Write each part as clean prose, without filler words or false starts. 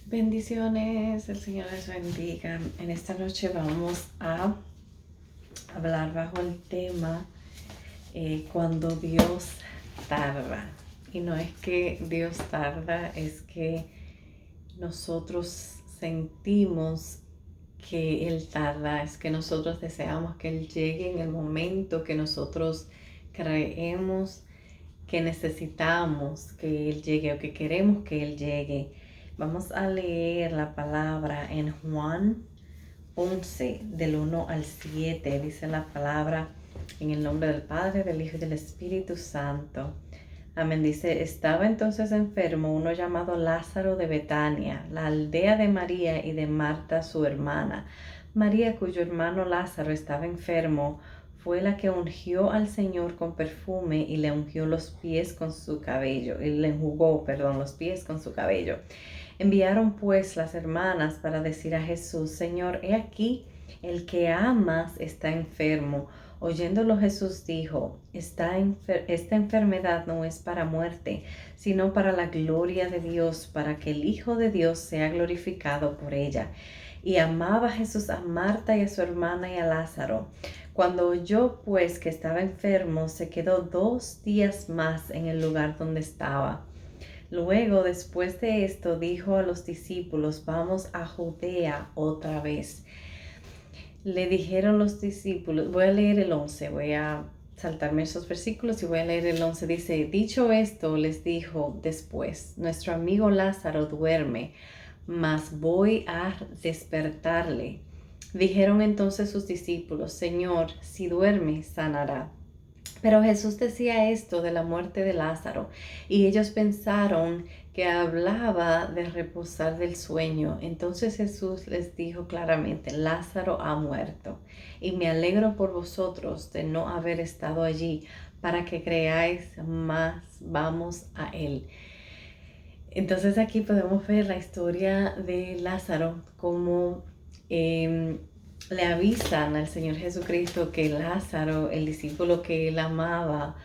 Bendiciones, el Señor les bendiga. En esta noche vamos a hablar bajo el tema cuando Dios tarda. Y no es que Dios tarda, es que nosotros sentimos que Él tarda, es que nosotros deseamos que Él llegue en el momento que nosotros creemos que necesitamos que Él llegue o que queremos que Él llegue. Vamos a leer la palabra en Juan 11, del 1 al 7. Dice la palabra: en el nombre del Padre, del Hijo y del Espíritu Santo. Amén. Dice: estaba entonces enfermo uno llamado Lázaro de Betania, la aldea de María y de Marta su hermana. María, cuyo hermano Lázaro estaba enfermo, fue la que ungió al Señor con perfume y le ungió los pies con su cabello, y le enjugó, los pies con su cabello. Enviaron pues las hermanas para decir a Jesús: Señor, he aquí, el que amas está enfermo. Oyéndolo Jesús dijo: esta enfermedad no es para muerte, sino para la gloria de Dios, para que el Hijo de Dios sea glorificado por ella. Y amaba Jesús a Marta y a su hermana y a Lázaro. Cuando oyó pues que estaba enfermo, se quedó 2 días más en el lugar donde estaba. Luego, después de esto, dijo a los discípulos: vamos a Judea otra vez. Le dijeron los discípulos, voy a leer el 11, voy a saltarme esos versículos y voy a leer el 11. Dice: dicho esto, les dijo después: nuestro amigo Lázaro duerme, mas voy a despertarle. Dijeron entonces sus discípulos: Señor, si duerme, sanará. Pero Jesús decía esto de la muerte de Lázaro, y ellos pensaron que hablaba de reposar del sueño. Entonces Jesús les dijo claramente: Lázaro ha muerto, y me alegro por vosotros de no haber estado allí, para que creáis más. Vamos a él. Entonces aquí podemos ver la historia de Lázaro, como le avisan al Señor Jesucristo que Lázaro, el discípulo que él amaba,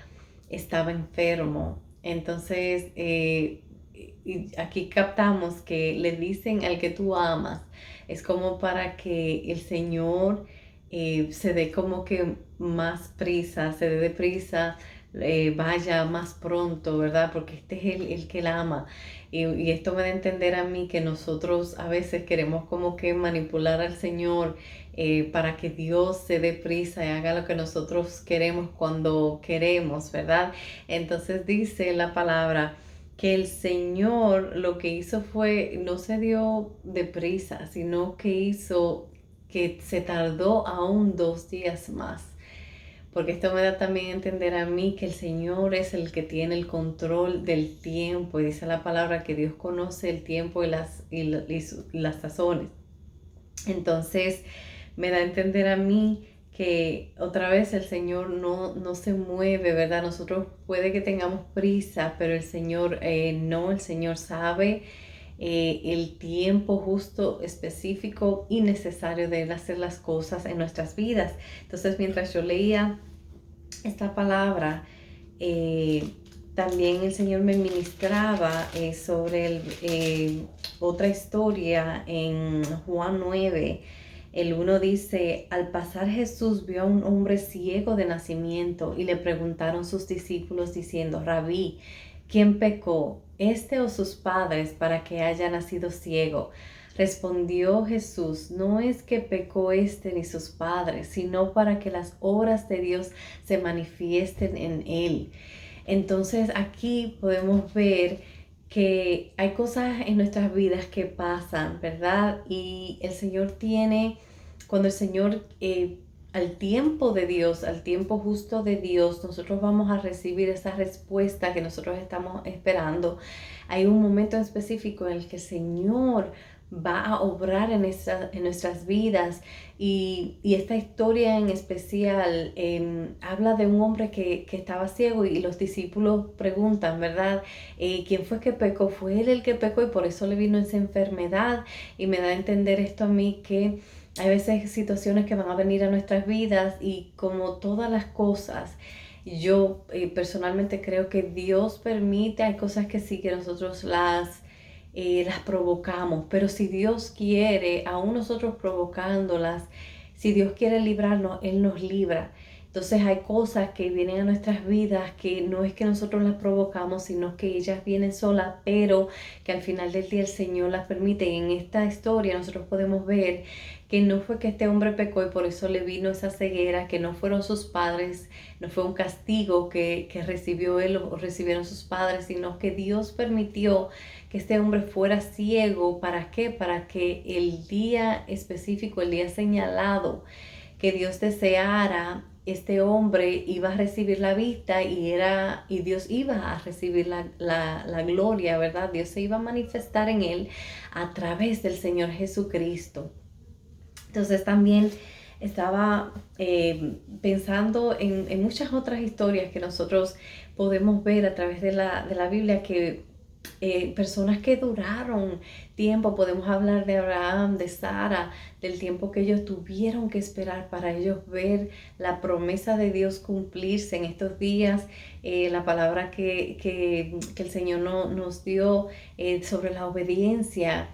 estaba enfermo. Entonces, y aquí captamos que le dicen al que tú amas, es como para que el Señor se dé como que más prisa, se dé de prisa, vaya más pronto, ¿verdad? Porque este es el que la ama. Y esto me da a entender a mí que nosotros a veces queremos como que manipular al Señor para que Dios se dé prisa y haga lo que nosotros queremos cuando queremos, ¿verdad? Entonces dice la palabra que el Señor lo que hizo fue, no se dio de prisa, sino que hizo que se tardó aún 2 días más. Porque esto me da también a entender a mí que el Señor es el que tiene el control del tiempo. Y dice la palabra que Dios conoce el tiempo y las sazones. Entonces me da a entender a mí que otra vez el Señor no se mueve, ¿verdad? Nosotros puede que tengamos prisa, pero el Señor no, el Señor sabe el tiempo justo, específico y necesario de Él hacer las cosas en nuestras vidas. Entonces, mientras yo leía esta palabra, también el Señor me ministraba sobre otra historia en Juan 9. El 1 dice: al pasar Jesús vio a un hombre ciego de nacimiento y le preguntaron sus discípulos diciendo: Rabí, ¿quién pecó, este o sus padres, para que haya nacido ciego? Respondió Jesús: no es que pecó este ni sus padres, sino para que las obras de Dios se manifiesten en él. Entonces aquí podemos ver que hay cosas en nuestras vidas que pasan, ¿verdad? Y el Señor cuando el Señor, al tiempo de Dios, al tiempo justo de Dios, nosotros vamos a recibir esa respuesta que nosotros estamos esperando. Hay un momento en específico en el que el Señor va a obrar en nuestras vidas. Y esta historia en especial habla de un hombre que estaba ciego, y los discípulos preguntan, ¿verdad? ¿Quién fue que pecó? ¿Fue él el que pecó y por eso le vino esa enfermedad? Y me da a entender esto a mí, que hay veces situaciones que van a venir a nuestras vidas, y como todas las cosas, yo personalmente creo que Dios permite, hay cosas que sí que nosotros las las provocamos, pero si Dios quiere, aún nosotros provocándolas, si Dios quiere librarnos, Él nos libra. Entonces hay cosas que vienen a nuestras vidas que no es que nosotros las provocamos, sino que ellas vienen solas, pero que al final del día el Señor las permite. Y en esta historia nosotros podemos ver que no fue que este hombre pecó y por eso le vino esa ceguera, que no fueron sus padres, no fue un castigo que recibió él o recibieron sus padres, sino que Dios permitió que este hombre fuera ciego. ¿Para qué? Para que el día específico, el día señalado que Dios deseara, este hombre iba a recibir la vista y Dios iba a recibir la gloria, ¿verdad? Dios se iba a manifestar en él a través del Señor Jesucristo. Entonces también estaba pensando en muchas otras historias que nosotros podemos ver a través de la Biblia, que personas que duraron tiempo, podemos hablar de Abraham, de Sara, del tiempo que ellos tuvieron que esperar para ellos ver la promesa de Dios cumplirse en estos días. La palabra que el Señor nos dio sobre la obediencia,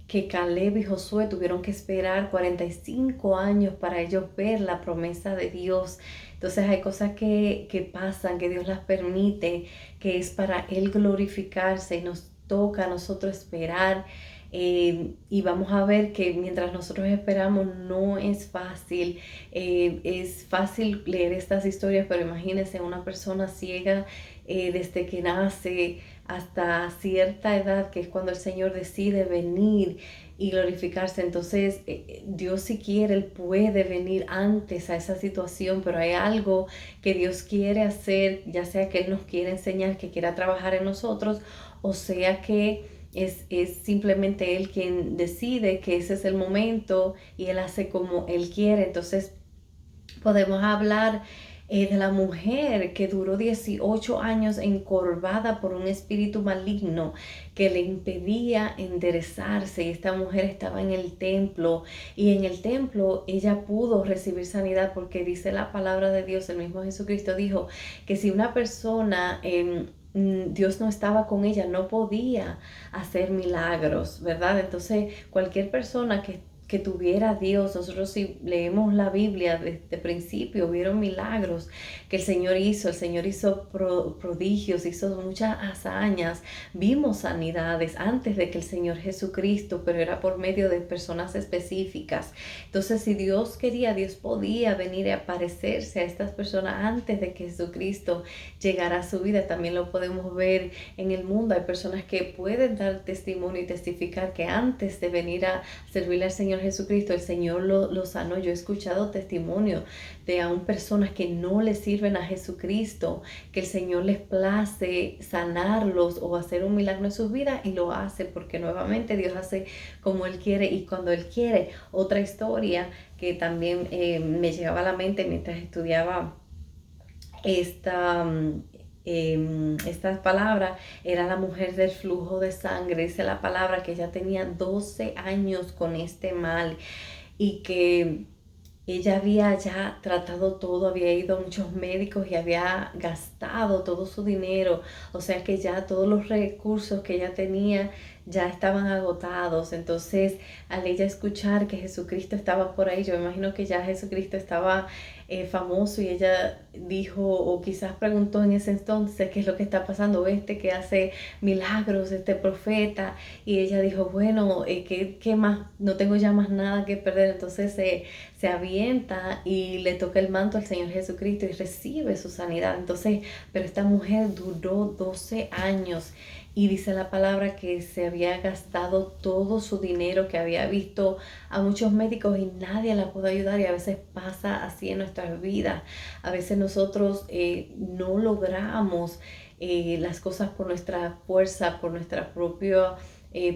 que Caleb y Josué tuvieron que esperar 45 años para ellos ver la promesa de Dios. Entonces hay cosas que pasan, que Dios las permite, que es para Él glorificarse, y nos toca a nosotros esperar. Y vamos a ver que mientras nosotros esperamos no es fácil. Es fácil leer estas historias, pero imagínense una persona ciega desde que nace hasta cierta edad, que es cuando el Señor decide venir y glorificarse. Entonces Dios, si quiere, Él puede venir antes a esa situación, pero hay algo que Dios quiere hacer, ya sea que Él nos quiere enseñar, que quiera trabajar en nosotros, o sea que es simplemente Él quien decide que ese es el momento y Él hace como Él quiere. Entonces podemos hablar de la mujer que duró 18 años encorvada por un espíritu maligno que le impedía enderezarse. Y esta mujer estaba en el templo, y en el templo ella pudo recibir sanidad, porque dice la palabra de Dios, el mismo Jesucristo dijo que si una persona Dios no estaba con ella, no podía hacer milagros, ¿verdad? Entonces cualquier persona que tuviera a Dios, nosotros si leemos la Biblia desde el principio, vieron milagros que el Señor hizo prodigios, hizo muchas hazañas, vimos sanidades antes de que el Señor Jesucristo, pero era por medio de personas específicas. Entonces si Dios quería, Dios podía venir y aparecerse a estas personas antes de que Jesucristo llegara a su vida. También lo podemos ver en el mundo, hay personas que pueden dar testimonio y testificar que antes de venir a servirle al Señor Jesucristo, el Señor lo sanó. Yo he escuchado testimonio de aún personas que no le sirven a Jesucristo, que el Señor les place sanarlos o hacer un milagro en sus vidas, y lo hace porque nuevamente Dios hace como Él quiere y cuando Él quiere. Otra historia que también me llegaba a la mente mientras estudiaba esta palabra, era la mujer del flujo de sangre. Dice la palabra que ella tenía 12 años con este mal, y que ella había ya tratado todo, había ido a muchos médicos y había gastado todo su dinero, o sea que ya todos los recursos que ella tenía ya estaban agotados. Entonces al ella escuchar que Jesucristo estaba por ahí, yo me imagino que ya Jesucristo estaba famoso, y ella dijo, o quizás preguntó en ese entonces, ¿qué es lo que está pasando? Que hace milagros, este profeta. Y ella dijo, bueno, ¿qué más? No tengo ya más nada que perder. Entonces se avienta y le toca el manto al Señor Jesucristo y recibe su sanidad. Entonces, pero esta mujer duró 12 años. Y dice la palabra que se había gastado todo su dinero, que había visto a muchos médicos y nadie la pudo ayudar. Y a veces pasa así en nuestras vidas. A veces nosotros no logramos las cosas por nuestra fuerza, por nuestra propia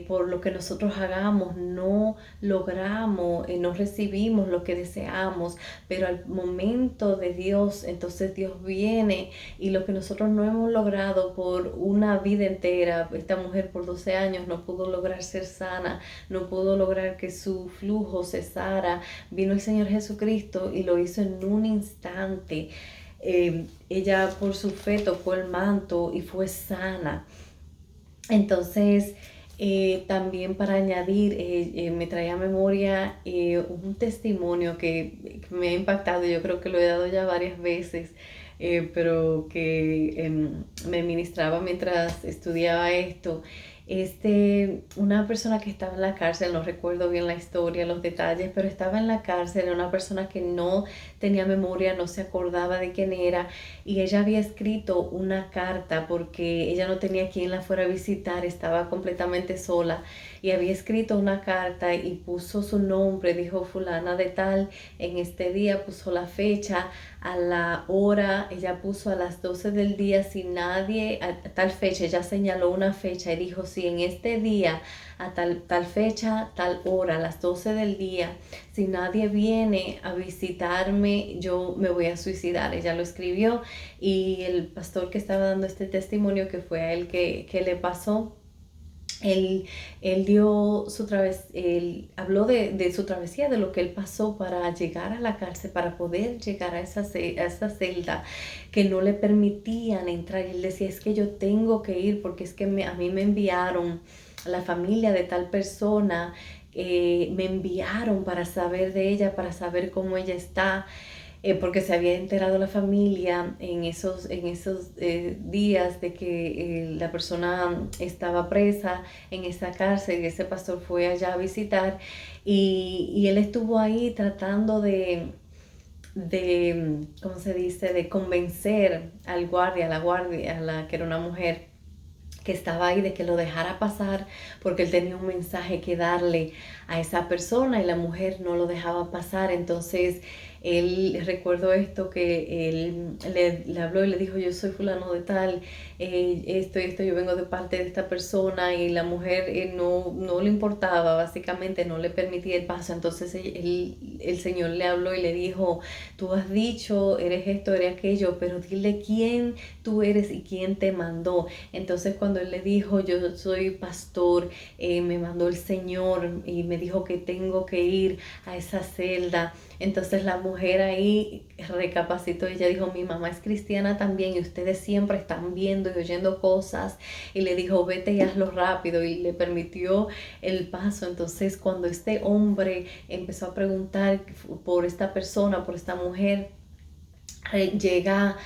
por lo que nosotros hagamos, no logramos, no recibimos lo que deseamos, pero al momento de Dios, entonces Dios viene, y lo que nosotros no hemos logrado por una vida entera, esta mujer por 12 años no pudo lograr ser sana, no pudo lograr que su flujo cesara. Vino el Señor Jesucristo y lo hizo en un instante. Ella por su fe tocó el manto y fue sana. Entonces También para añadir, me traía a memoria un testimonio que me ha impactado, yo creo que lo he dado ya varias veces, pero que me ministraba mientras estudiaba esto. Una persona que estaba en la cárcel, no recuerdo bien la historia, los detalles, pero estaba en la cárcel, era una persona que no tenía memoria, no se acordaba de quién era, y ella había escrito una carta porque ella no tenía quien la fuera a visitar, estaba completamente sola, y había escrito una carta y puso su nombre, dijo fulana de tal, en este día puso la fecha, a la hora, ella puso a las 12 del día, si nadie, a tal fecha, ella señaló una fecha y dijo, si en este día, a tal fecha, tal hora, a las 12 del día, si nadie viene a visitarme, yo me voy a suicidar. Ella lo escribió, y el pastor que estaba dando este testimonio, que fue a él que le pasó, él, él habló de su travesía, de lo que él pasó para llegar a la cárcel, para poder llegar a esa celda que no le permitían entrar. Y él decía, es que yo tengo que ir porque es que a mí me enviaron la familia de tal persona, me enviaron para saber de ella, para saber cómo ella está, porque se había enterado la familia en esos días de que la persona estaba presa en esa cárcel, y ese pastor fue allá a visitar, y él estuvo ahí tratando ¿cómo se dice?, de convencer al guardia, a la guardia, que era una mujer que estaba ahí, de que lo dejara pasar porque él tenía un mensaje que darle a esa persona, y la mujer no lo dejaba pasar. Entonces él, recuerdo esto, que él le habló y le dijo, yo soy fulano de tal, esto, yo vengo de parte de esta persona, y la mujer no le importaba, básicamente no le permitía el paso. Entonces el Señor le habló y le dijo, tú has dicho, eres esto, eres aquello, pero dile quién tú eres y quién te mandó. Entonces cuando él le dijo, yo soy pastor, me mandó el Señor y me dijo que tengo que ir a esa celda. Entonces la mujer ahí recapacitó, ella dijo, mi mamá es cristiana también, y ustedes siempre están viendo y oyendo cosas. Y le dijo, vete y hazlo rápido, y le permitió el paso. Entonces cuando este hombre empezó a preguntar por esta persona, por esta mujer, llega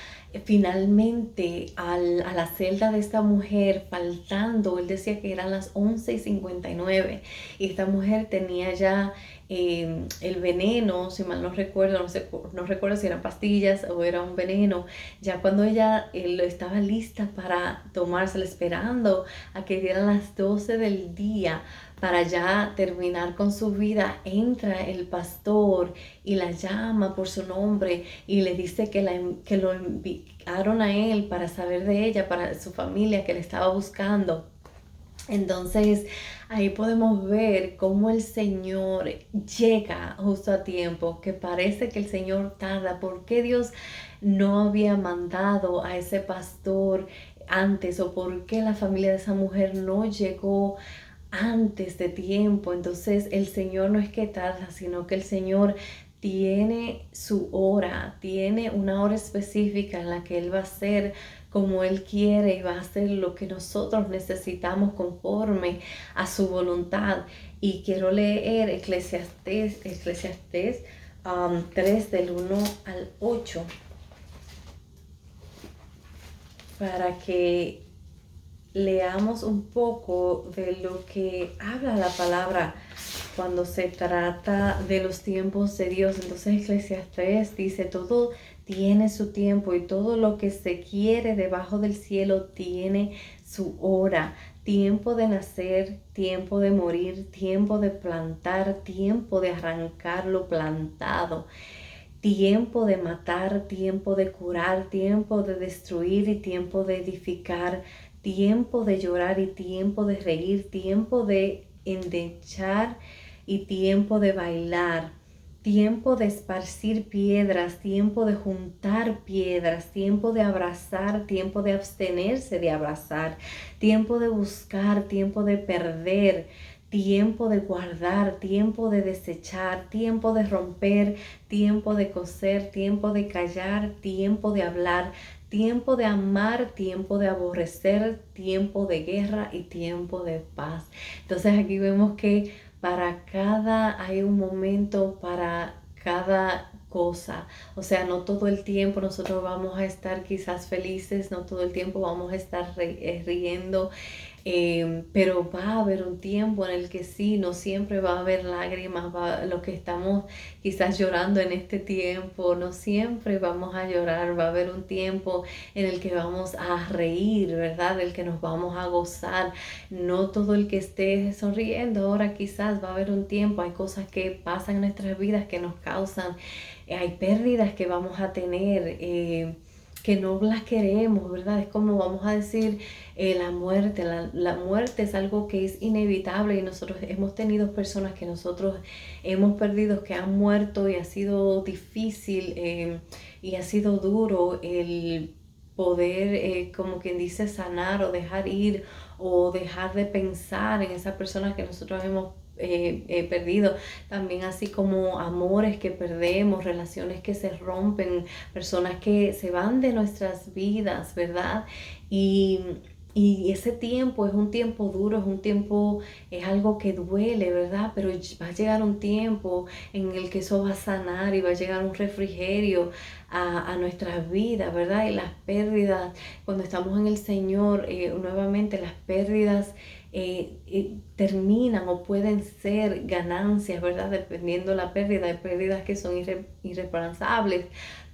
finalmente a la celda de esta mujer faltando, él decía que eran las 11:59, y esta mujer tenía ya el veneno, si mal no recuerdo, no recuerdo si eran pastillas o era un veneno, ya cuando ella estaba lista para tomárselo, esperando a que dieran las 12 del día para ya terminar con su vida, entra el pastor y la llama por su nombre y le dice que lo enviaron a él para saber de ella, para su familia, que le estaba buscando. Entonces ahí podemos ver cómo el Señor llega justo a tiempo, que parece que el Señor tarda. ¿Por qué Dios no había mandado a ese pastor antes? ¿O por qué la familia de esa mujer no llegó antes de tiempo? Entonces el Señor no es que tarda, sino que el Señor tiene su hora, tiene una hora específica en la que Él va a hacer como Él quiere, y va a hacer lo que nosotros necesitamos conforme a su voluntad. Y quiero leer Eclesiastés 3 del 1 al 8, para que leamos un poco de lo que habla la palabra cuando se trata de los tiempos de Dios. Entonces Eclesiastés dice, todo tiene su tiempo, y todo lo que se quiere debajo del cielo tiene su hora. Tiempo de nacer, tiempo de morir, tiempo de plantar, tiempo de arrancar lo plantado, tiempo de matar, tiempo de curar, tiempo de destruir y tiempo de edificar, tiempo de llorar y tiempo de reír, tiempo de endechar y tiempo de bailar, tiempo de esparcir piedras, tiempo de juntar piedras, tiempo de abrazar, tiempo de abstenerse de abrazar, tiempo de buscar, tiempo de perder, tiempo de guardar, tiempo de desechar, tiempo de romper, tiempo de coser, tiempo de callar, tiempo de hablar, tiempo de amar, tiempo de aborrecer, tiempo de guerra y tiempo de paz. Entonces aquí vemos que para cada, hay un momento para cada cosa. O sea, no todo el tiempo nosotros vamos a estar quizás felices, no todo el tiempo vamos a estar riendo. Pero va a haber un tiempo en el que sí, no siempre va a haber lágrimas, lo que estamos quizás llorando en este tiempo, no siempre vamos a llorar, va a haber un tiempo en el que vamos a reír, ¿verdad? El que nos vamos a gozar, no todo el que esté sonriendo ahora quizás va a haber un tiempo, hay cosas que pasan en nuestras vidas que nos causan, hay pérdidas que vamos a tener, que no las queremos, ¿verdad? Es como vamos a decir, la muerte. La muerte es algo que es inevitable y nosotros hemos tenido personas que nosotros hemos perdido, que han muerto y ha sido difícil y ha sido duro el poder, como quien dice, sanar o dejar ir o dejar de pensar en esas personas que nosotros hemos perdido, también así como amores que perdemos, relaciones que se rompen, personas que se van de nuestras vidas, ¿verdad? Y ese tiempo es un tiempo duro, es algo que duele, ¿verdad? Pero va a llegar un tiempo en el que eso va a sanar y va a llegar un refrigerio a nuestras vidas, ¿verdad? Y las pérdidas, cuando estamos en el Señor, nuevamente las pérdidas terminan o pueden ser ganancias, ¿verdad? Dependiendo de la pérdida, hay pérdidas que son irreemplazables,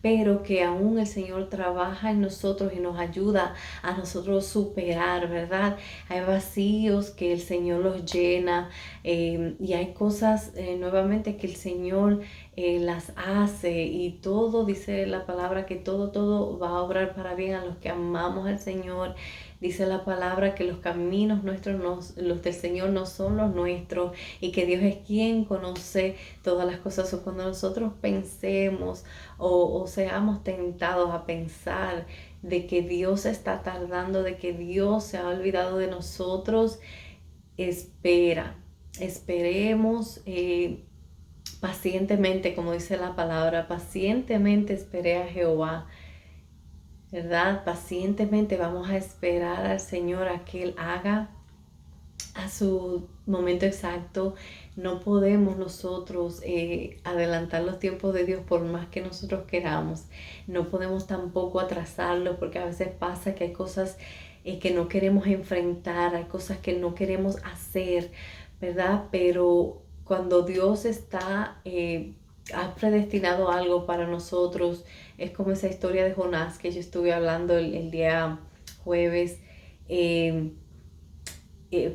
pero que aún el Señor trabaja en nosotros y nos ayuda a nosotros superar, ¿verdad? Hay vacíos que el Señor los llena y hay cosas nuevamente que el Señor las hace y todo, dice la palabra, que todo va a obrar para bien a los que amamos al Señor. Dice la palabra que los caminos nuestros, los del Señor no son los nuestros y que Dios es quien conoce todas las cosas. O cuando nosotros pensemos o seamos tentados a pensar de que Dios está tardando, de que Dios se ha olvidado de nosotros, esperemos pacientemente, como dice la palabra, pacientemente esperé a Jehová, ¿verdad? Pacientemente vamos a esperar al Señor a que Él haga a su momento exacto. No podemos nosotros adelantar los tiempos de Dios por más que nosotros queramos. No podemos tampoco atrasarlo porque a veces pasa que hay cosas que no queremos enfrentar, hay cosas que no queremos hacer, ¿verdad? Pero cuando Dios ha predestinado algo para nosotros, es como esa historia de Jonás que yo estuve hablando el día jueves,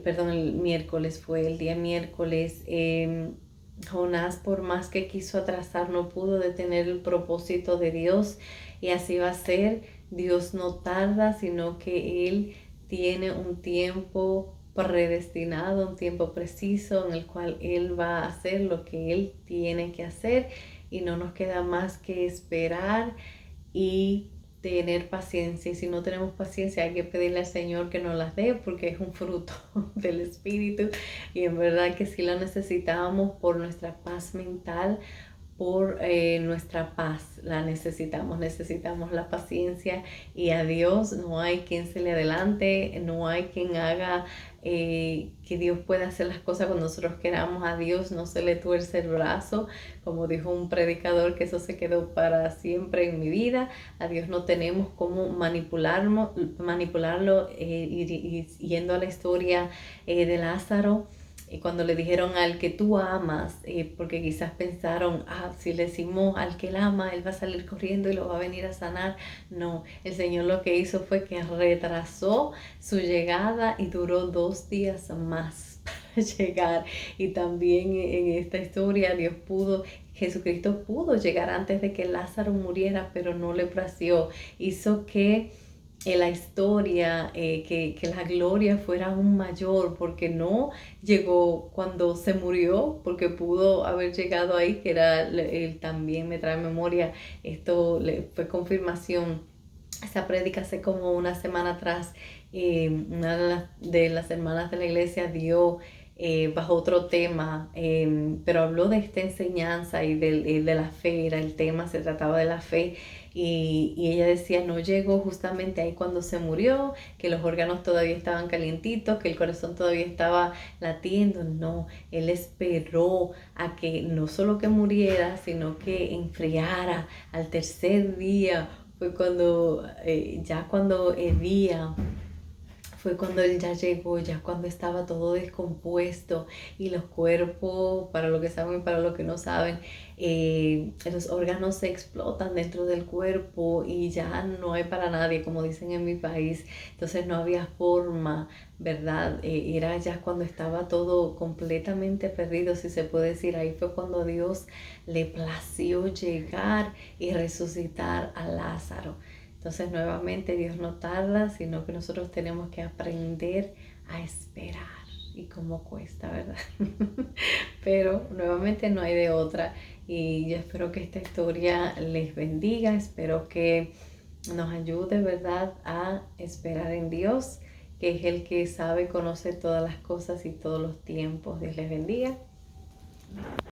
perdón, el miércoles fue, el día miércoles. Jonás, por más que quiso atrasar, no pudo detener el propósito de Dios y así va a ser. Dios no tarda, sino que Él tiene un tiempo predestinado, un tiempo preciso en el cual Él va a hacer lo que Él tiene que hacer y no nos queda más que esperar y tener paciencia. Y si no tenemos paciencia, hay que pedirle al Señor que nos las dé porque es un fruto del Espíritu y en verdad que sí lo necesitamos por nuestra paz mental, por nuestra paz la necesitamos la paciencia y a Dios no hay quien se le adelante, no hay quien haga que Dios pueda hacer las cosas cuando nosotros queramos. A Dios no se le tuerce el brazo, como dijo un predicador, que eso se quedó para siempre en mi vida. A Dios no tenemos cómo manipularlo y yendo a la historia de Lázaro. Y cuando le dijeron al que tú amas, porque quizás pensaron, si le decimos al que él ama, él va a salir corriendo y lo va a venir a sanar. No, el Señor lo que hizo fue que retrasó su llegada y duró 2 días más para llegar. Y también en esta historia Jesucristo pudo llegar antes de que Lázaro muriera, pero no le plació. Hizo que la historia, que la gloria fuera aún mayor, porque no llegó cuando se murió, porque pudo haber llegado ahí, que era, él también me trae memoria, esto fue confirmación, esa prédica hace como una semana atrás, una de las hermanas de la iglesia dio bajo otro tema, pero habló de esta enseñanza y de la fe, era el tema, se trataba de la fe. Y ella decía, no llegó justamente ahí cuando se murió, que los órganos todavía estaban calientitos, que el corazón todavía estaba latiendo. No, él esperó a que no solo que muriera, sino que enfriara. Al tercer día fue cuando, ya cuando hervía, fue cuando él ya llegó, ya cuando estaba todo descompuesto y los cuerpos, para lo que saben y para lo que no saben, los órganos se explotan dentro del cuerpo y ya no hay para nadie, como dicen en mi país. Entonces no había forma, ¿verdad? Era ya cuando estaba todo completamente perdido, si se puede decir. Ahí fue cuando Dios le plació llegar y resucitar a Lázaro. Entonces nuevamente Dios no tarda, sino que nosotros tenemos que aprender a esperar. Y cómo cuesta, ¿verdad? Pero nuevamente no hay de otra. Y yo espero que esta historia les bendiga. Espero que nos ayude, ¿verdad?, a esperar en Dios, que es el que sabe, conoce todas las cosas y todos los tiempos. Dios les bendiga.